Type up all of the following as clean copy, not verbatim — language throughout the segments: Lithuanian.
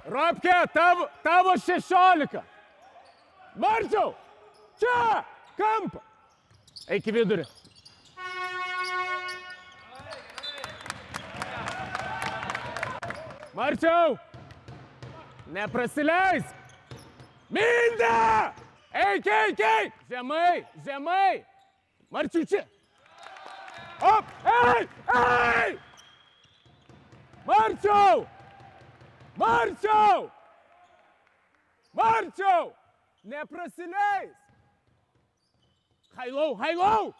Robke, tavo 16. Marčiau, čia, kampą. Eik į vidurį. Marčiau, neprasileisk. Minda! Eik. Žemai. Marčiau, čia. Op, ei! Marčiau! Neprasileis! Hailau!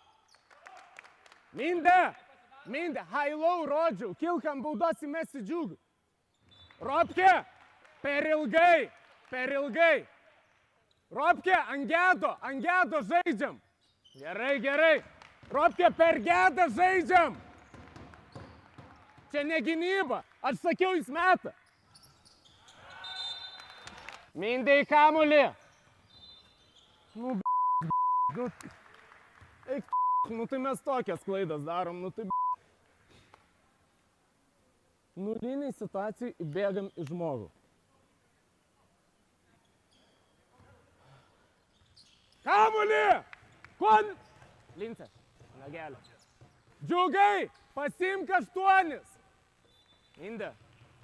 Minda, hailau rodžiau, kilkam baudos įmesti džiugų. Robke, per ilgai. Robke, ant gedo žaidžiam. Gerai. Robke, per gedą žaidžiam. Čia ne gynyba, aš sakiau, jis meta. Mindė į kamuolį. Tai mes tokias klaidas darom, Nuliniai situacijai įbėgam į žmogų. Kamuolį! Lince, nagelio. Džiugai, pasimk 8. Inde,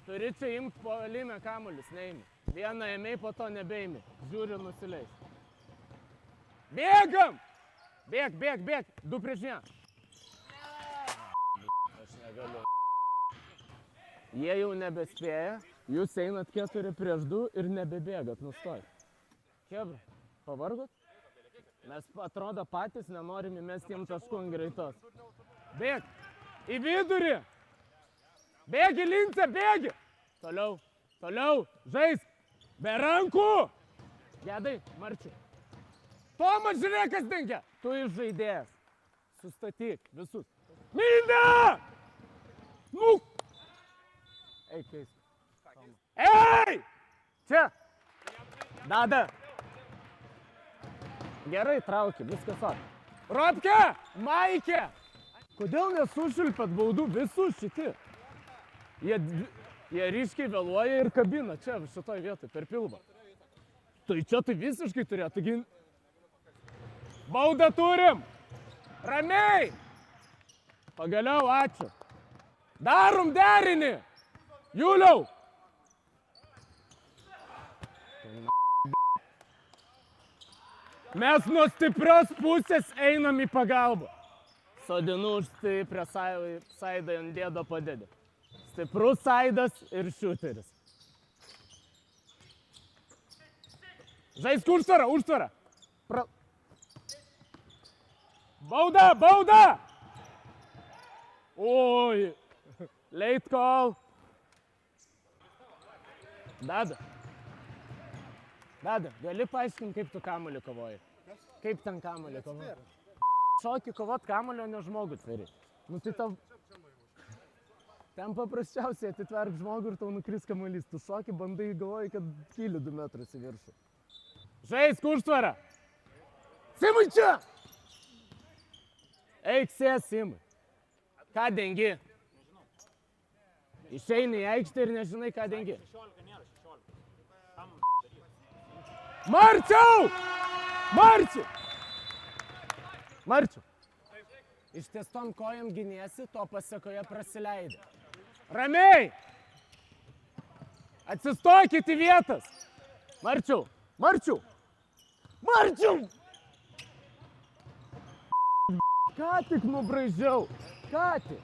turi čia imt puolime kamuolius, neimi. Vieną ėmei, po to nebeimi. Žiūri, nusileis. Bėgam! Bėg. 2 prieš 1. Aš negaliu. Jie jau nebespėja, jūs einat 4 prieš 2 ir nebebėgat, nustoj. Chebra, pavargot? Mes atrodo patys nenorim įmesti jiem taškų ant greitos. Bėg, į vidurį. Bėgi, Lince, bėgi. Toliau, žaisk. Be rankų. Gedai, Marčiu. Tomas, žiūrėk, kas dengia. Tu žaidėjas. Sustatyk visus. Minda! Eik, keist. Ei! Čia. Dada. Gerai, trauki, viskas ok. Robke, Maikė. Kodėl nesušilpėt baudų visus šiti? Jie ryškiai vėluoja ir kabina čia, šitoj vietoj, per pilvą. Tai čia tai visiškai turėjo, taigi... Baudą turim! Ramiai! Pagaliau, ačiū. Darom derinį! Juliau! Mes nuo stiprios pusės einam į pagalbą. Sodinu už stiprią saidą ant dėdo padėdį. Stiprus saidas ir šiuteris. Žaisk užtvarą! Bauda! Oi! Late call. Dada, gali paaiškinti, kaip tu kamuolį kovoji? Kaip ten kamuolį kovoji? Šokį kovot kamuolio, ne žmogų tveri. Tai tau... Ten paprasčiausiai atitverk žmogų ir tau nukris kamuolys. Tu šokį bandai galvoji, kad kyli 2 metrus į viršų. Žaisk užtvarą! Simai čia! Eik sės, Simai. Ką dengi? Išeini į aikštę ir nežinai, ką dengi. Marčiau! Ištiestom kojom giniesi, to pasekoje prasileidai. Ramiai! Atsistokit į vietas! Marčiau! Ką tik nubraižiau? Ką tik?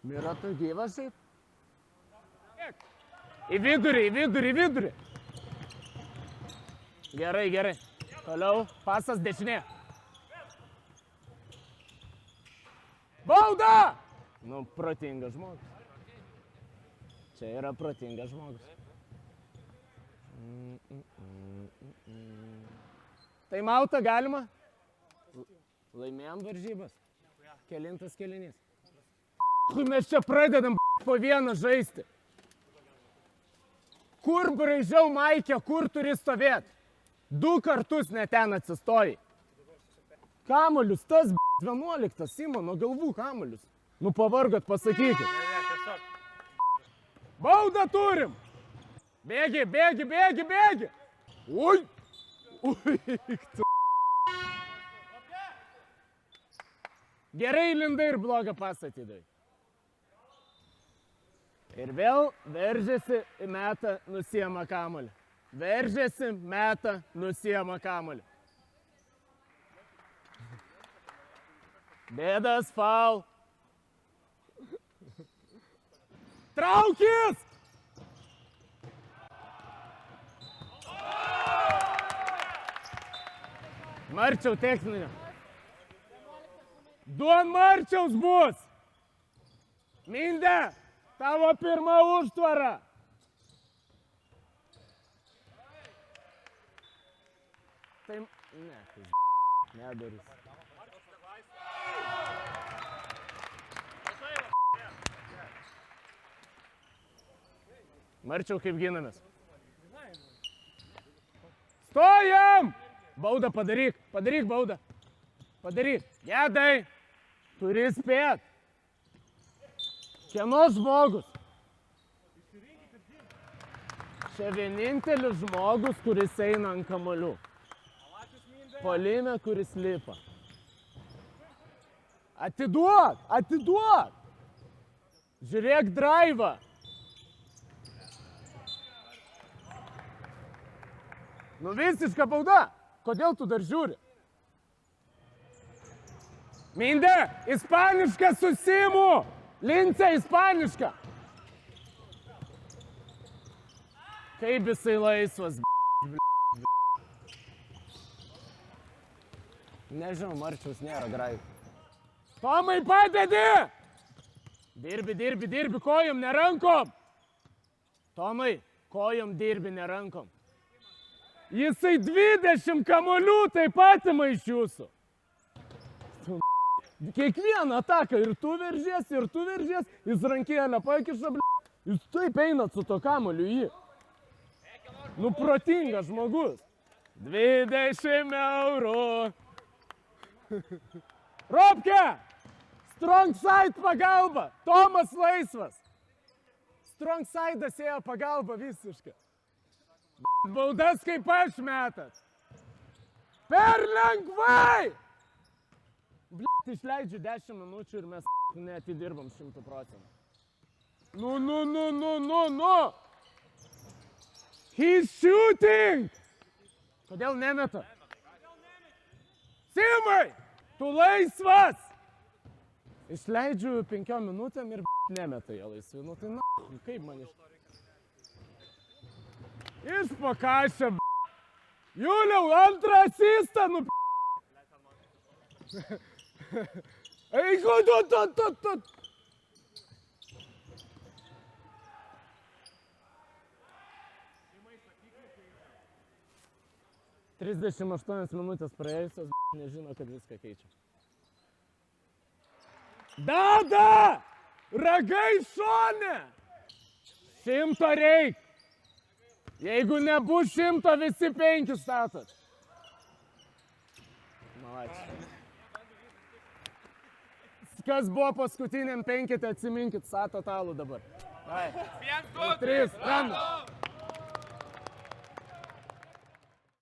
Mira, tu gyvas šiaip? Į vidurį. Gerai. Toliau, pasas dešinė. Bauda! Protingas žmogus. Čia yra protingas žmogus. Tai mautą galima? Laimėjom varžybas. Kelintas kelinys. Mes čia pradedam po vieną žaisti. Kur braižiau Maikę, kur turi stovėti? 2 kartus ne ten atsistoji. Kamuolius, tas 11, Simono galvų kamuolius. Nu pavargot, pasakykit. Baudą turim. Bėgi, bėgi, bėgi, bėgi. Ui. Ui. Gerai lindai ir blogą pasatydai. Ir vėl veržiasi, meta, nusiema kamuolį. Veržiasi, meta, nusiema kamuolį. Bėdas, faul. Traukis! Marčiau techninio. Du ant Marčiaus bus. Mindė, tavo pirma užtvara. Tai, ne, nedarys. Marčiau, kaip ginamės. Stojam! Baudą padaryk, padaryk baudą. Padaryk. Gedai, turi spėt. Kieno žmogus? Čia vienintelis žmogus, kuris eina ant kamuolių. Puolime, kuris lipa. Atiduok, atiduok. Žiūrėk draivą. Nu visiška bauda. Kodėl tu dar žiūri? Mindė, ispaniška susimu. Lince, ispaniška. Kaip jisai laisvas, Nežinau, Marčiaus nėra graivų. Tomai, padedi! Dirbi, dirbi, dirbi, kojom, ne rankom. Tomai, kojom dirbi, ne rankom. Jisai 20 kamuolių taip atima iš jūsų. Kiekvieną ataką ir tu veržies, jis rankėlę pakiša, jūs taip einat su to kamuoliu jį. Nu protingas žmogus. 20 eurų. Robke! Strong side pagalba. Tomas laisvas. Strong side'as ėjo pagalba visiškai. Baudas kaip aš metat. Per lengvai! Blet, išleidžiu 10 minučių ir mes neatidirbam 100%. Nu. He's shooting! Kodėl nemeta? Simai! Tu laisvas! Išleidžiu 5 minutėm ir nemeta jie laisvi. Nu tai kaip man iš... Išpakašė, Juliau, antrą asistą, nu Eigu, tu. 38 minutės praėjusios, nežino, kad viską keičia. Dada! Ragai šone! 100 reik! Jeigu nebus 100, visi 5 statot. Malačiai. Kas buvo paskutiniam 5, atsiminkit, stato talų dabar. 1, 2, 3, randam.